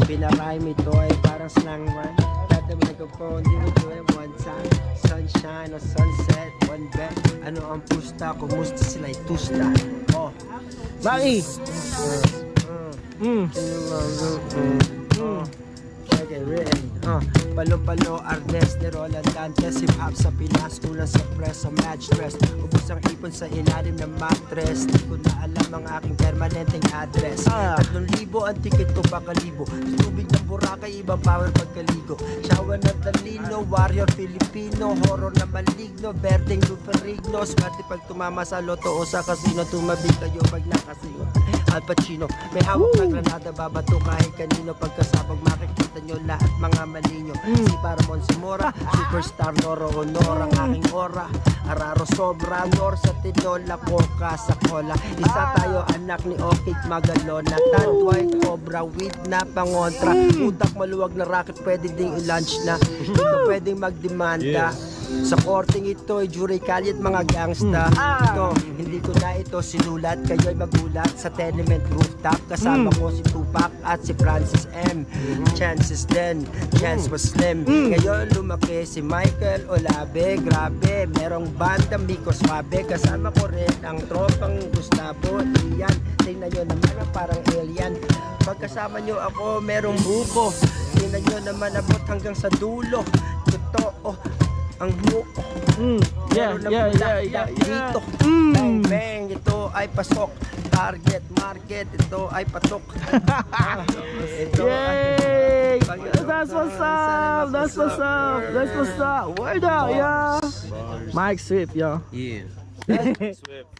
Pinarime ito ay parang slang rhyme. Dati microphone, di mo do it one time. Sunshine or sunset, one bet. Ano ang pusta, kumusta sila'y tusta. Oh, Maki! Okay, written. Palo-palo, Arnes, ni Roland Dantes. Hip-hop sa Pinas, kulang sa press, sa match dress. Ubus ang ipon sa ilalim ng mattress. Di ko na alam ang aking permanenteng address. 3,000 ang ticket ko, baka libo. Tubig ng Boracay, ibang power pagkaligo. Shower ng talino, warrior Filipino. Horror na maligno, berdeng luperigno. Swerte pag tumama sa loto o sa casino. Tumabig kayo pag nakasino. Al Pacino, may hawak na granada, babato kahit kanino. Pagkasabog makikita nyo lahat mga malinyo. Si Paramon Zamora, superstar Noro Honor ang aking aura. Araro sobra, nor sa tinola, coca sa cola. Isa tayo anak ni Okit Magalona. Tadway, cobra, weed na pangontra. Utak maluwag na racket, pwede ding i-lunch na. Hindi ka pwedeng magdemanda. Sa korting ito ay jury kalit mga gangsta. Ito, hindi ko na ito sinulat. Kayo'y magulat sa tenement rooftop. Kasama ko si Tupac at si Francis M. Chances then, chance was slim. Ngayon lumaki si Michael Olave. Grabe, merong banda Miko Suave. Kasama ko rin ang tropang Gustavo Ian. Tingnan nyo naman parang alien. Pagkasama nyo ako, merong buko. Tingnan nyo naman abot hanggang sa dulo. Totoo ang buko. Yeah. Dito, bang bang, ito ay pasok. Target market, ito ay patok. Ito Yay! ay That's what's up! That's what's up! That's what's up! Word out, yeah! Mike Swift, yo. Yeah. Swift.